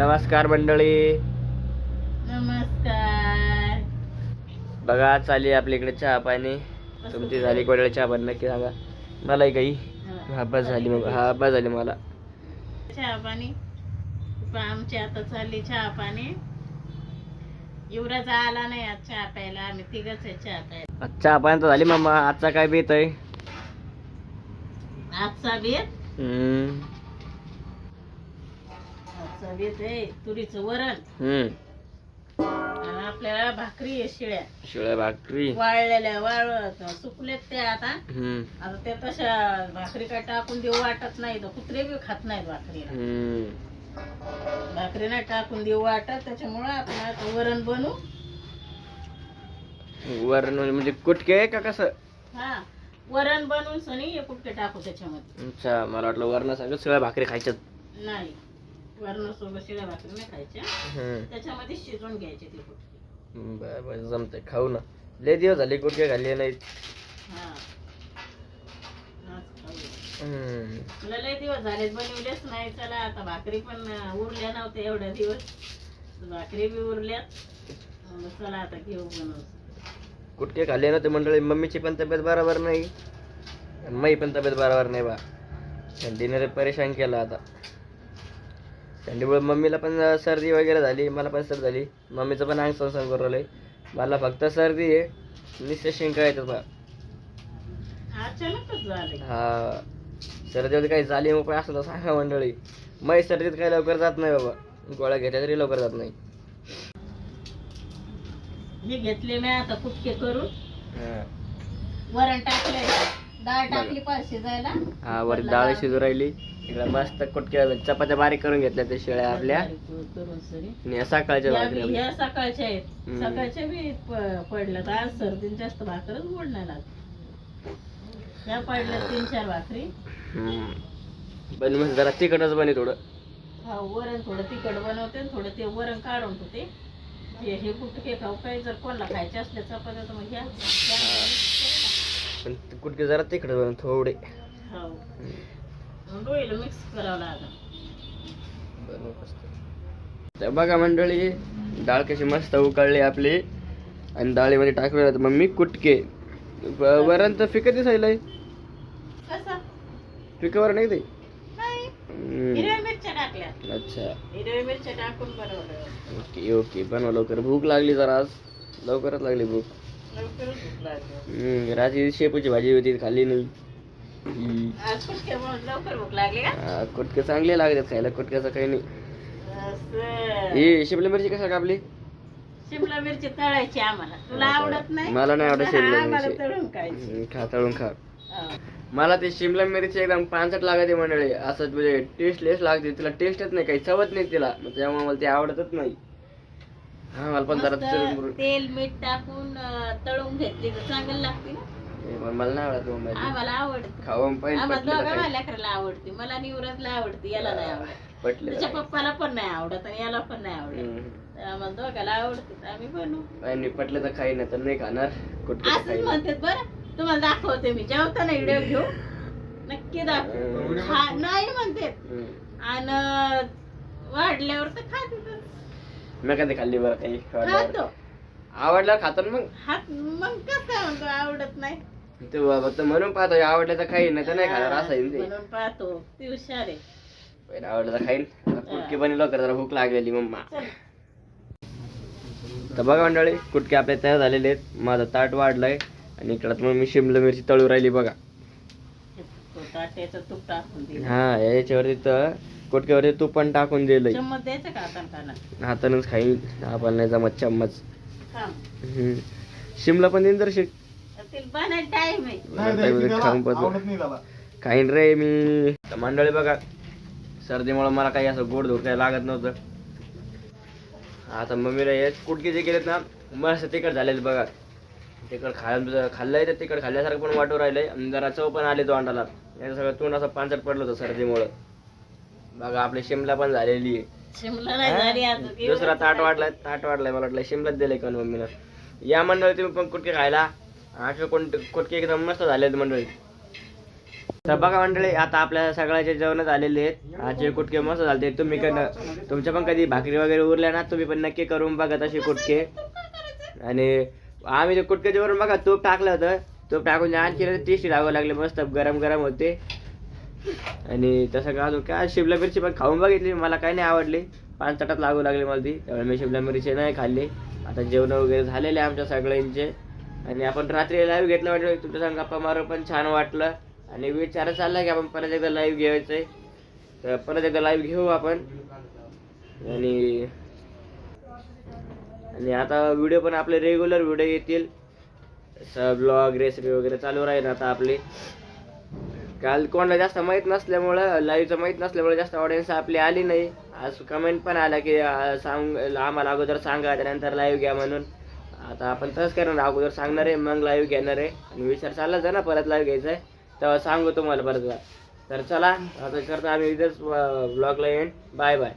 नमस्कार मंडळी. नमस्कार. बघा चालली आपल्या इकडे चहा पाणी. तुमची झाली कोणाला चहा पाणी नक्की सांगा. मलाही काही बस झाली. मग बस झाली मला चहा पाणी. आमची आता चालली चहा पाणी. युवराज आला नाही आज चहा प्यायला. आम्ही तिघच आहे चहा प्यायला. चहा पाणी तर झाली मम्मा. आजचा काय बेत आहे? आजचा बेत आहे तुरीचं वरण. आणि आपल्याला भाकरी आहे शिळ्या भाकरी वाळलेल्या वाळत सुकलेत ते आता ते तशा भाकरी काय टाकून देऊ वाटत नाही. कुत्रे बी खात नाहीत भाकरी नाही टाकून देऊ वाटत. त्याच्यामुळे आपण आता वरण बनवू. वरण म्हणजे कुटके आहे का कसं? हा, वरण बनवून सनी कुटके टाकू त्याच्यामध्ये. अच्छा, मला वाटलं वरण सांगत शिळ्या भाकरी खायच्यात. नाही, वरणासोबत शिळ्या भाकरी नाही खायच्या. त्याच्यामध्ये शिजवून घ्यायचे ते कुटके. बरं जमतंय, खाऊ ना. लय दिवस झाले कुटके खाल्ले नाहीत. हा, मला लय दिवस झालेत बनवलेच नाही. चला आता भाकरी पण उरल्या नव्हत्या एवढ्या दिवस. भाकरी बी उरल्यात. चला आता घेऊ बनवू. कुटके खाल्ले ना ते मंडळी. मम्मीची पण तब्येत बरोबर नाही, मी पण तब्येत बरोबर नाही बा. थंडीने परेशान केलं आता. थंडीमुळे मम्मीला पण सर्दी वगैरे झाली, मला पण सर्दी झाली. मम्मीचं पण अंग संसर्ग करू राहिले. मला फक्त सर्दी आहे, नुसते शिंका येतात बा. अचानकच झाले. हा, सर्दीमध्ये काही झाली मग असं तर सांगा मंडळी. मै सर्दीत काही लवकर जात नाही बाबा. गोळ्या घेतल्या तरी लवकर जात नाही. हे घेतले मी आता कुटके करून. वरण टाकले, डाळ टाकली पाच शिजायला. हा, वर डाळ शिजू राहिली. इकडे मस्त कुटक्या चपात्या बारीक करून घेतल्या ते शिळ्या आपल्या. करून सकाळच्या भाकरी ह्या सकाळच्या आहेत. सकाळच्या बी पडल्यात. आज सर्दीने जास्त भाकरच गोड नाही लागत. ह्या पडल्या 3-4 भाकरी. पण मग जरा तिखटच बने थोडं. हा, वरण थोडं तिखट बनवते, थोडं ते वरण काढून होते. हे कुटके खाऊ काही जर कोणाला खायचे असले चपात्या तर मग घ्या. पण कुटके जरा तिखट बनव थोडे. हो, डोळीला मिक्स करावं लागलं. तर बघा मंडळी, डाळ कशी मस्त उकळली आपली. आणि डाळीमध्ये टाकले मग मी कुटके. वरण तर फिकत दिसायलंय. कसं फिकवर नाही ते. हिरव्या मिरच्या टाकल्या. अच्छा, हिरव्या मिरच्या टाकून बनवलं. ओके ओके, बनवा लवकर. भूक लागली जरा आज, लवकरच लागली भूक. लवकरच भूक लागली. रात्री शेपूची भाजी होती, खाल्ली नाही. आज कुटके म्हणून लवकर भूक लागली का? कुटके चांगले लागतात खायला, कुटक्याचं काही नाही. असं. ही शिमला मिरची कशा कापली? शिमला मिरची तळायची आम्हाला. तुला आवडत नाही? मला नाही आवडत शिमला आम्हाला मिरची. तळून खायची. खा, तळून खा. मला ते शिमला मिरची एकदम पांचट लागते मंडळी. असं म्हणजे टेस्टलेस लागते. तिला टेस्टच नाही, काही चवत नाही तिला. त्यामुळे मला ते आवडतच नाही. हा, मला पण जरा तेल मीठ टाकून तळून घेतली तर चांगलं लागते ना. मला नाही आवडत. आम्हाला आवडते. खाऊन पाहिजे. आम्हाला दोघांना लेकराला आवडते. मला निवराजला आवडते, याला नाही आवडत. पटले. त्याच्या पप्पाला पण नाही आवडत आणि याला पण नाही आवडत. आम्हाला दोघांना आवडते, आम्ही बनवू. आणि पटलं तर खाई, नाही तर नाही खाणार. कुटके असंच म्हणतात बरं. तुम्हाला दाखवते मी जेवताना व्हिडिओ घेऊ. नक्की दाखव. नाही म्हणते आणि वाढल्यावर तर खाते. मी कधी खाल्ली बरं काही. खातो. आवडलं खातो मग. हात मग कसं म्हणतो आवडत नाही ते फक्त म्हणून पाहतो. आवडलं तर खाईन, नाही तर नाही खाणार. असं आहे ते. म्हणून पाहतो. ती हुशार आहे. पहिले आवडलं तर खाईन. कुटके बनवलं लवकर, जरा भूक लागलेली मम्मा. तर बघा मंडळी, कुटके आपले तयार झालेले आहेत. माझं ताट वाढलंय आणि इकडं मग मी शिमला मिरची तळू राहिली बघा. ताट्याचं तूप टाकून दिलं. हा, याच्यावरती तर कुटक्यावरती तूप पण टाकून दिलंय. चम्मच द्यायचं का हातानं? हातानच खाईन. आपण नाही जमत चम्मच. थांब. शिमला पण देईन जर टाइम आहे. खाऊन खाईन रे मी. तर मंडळी बघा, सर्दीमुळे मला काही असं गोड धोड काही लागत नव्हतं. आता मम्मीला हे कुटके जे केलेत ना, मस्त तिखट झालेले बघा. तिखट खाल्लंय तर तिखट खाल्ल्यासारखं पण वाटू राहिलंय. आणि जरा चव पण आली तोंडाला. याचं सगळं तोंड असं पांचट पडलं होतं सर्दीमुळं. बघा आपली शिमला पण झालेली आहे. शिमला नाही झाली अजून. दुसरा ताट वाढलाय. मला वाटलं शिमलाच दिलंय का मम्मीनं. या मंडळी तुम्ही पण कुटके खायला. असे कोणते कुटके एकदम मस्त झाले मंडळी. तर बघा मंडळी, आता आपल्या सगळ्याचे जेवण झालेले आहेत. आजचे कुटके मस्त झाले. तुम्ही तुमच्या पण कधी भाकरी वगैरे उरल्या ना, तुम्ही पण नक्की करून बघा तसे कुटके. आणि आम्ही ते कुटके जेवण बघा तूप टाकलं होतं, तूप टाकून आणखी टेस्टी लागावं लागले, मस्त गरम गरम होते. आणि तसं का अजून काय शिमला मिरची पण खाऊन बघितली, मला काही नाही आवडली, पानचटात लागू लागली मला ती, त्यामुळे मी शिमला मिरची नाही खाल्ली. आता जेवण वगैरे झालेले आमच्या सगळ्यांचे. आणि आपण रात्री लाईव्ह घेतलं म्हणजे तुमच्या संग गप्पा मारून पण छान वाटलं. आणि विचार चालला की आपण परत एकदा लाईव्ह घ्यायचंय, तर परत एकदा लाईव्ह घेऊ आपण. आणि आता व्हिडिओ पण आपले रेग्युलर व्हिडिओ येतील, ब्लॉग रेसिपी वगैरे चालू राहील आता आपली. काल कोणाला जास्त माहीत नसल्यामुळं, लाईव्हचं माहीत नसल्यामुळे जास्त ऑडियन्स आपली आली नाही. आज कमेंट पण आला की आम्हाला अगोदर सांगा त्यानंतर लाईव्ह घ्या म्हणून. आता आपण तसंच करणार, अगोदर सांगणार आहे मग लाईव्ह घेणार आहे. आणि विचार चाललाच आहे ना परत लाईव्ह घ्यायचा आहे, तेव्हा सांगू तुम्हाला परत. तर चला आता करता आम्ही इथेच ब्लॉगला एंड. Bye bye.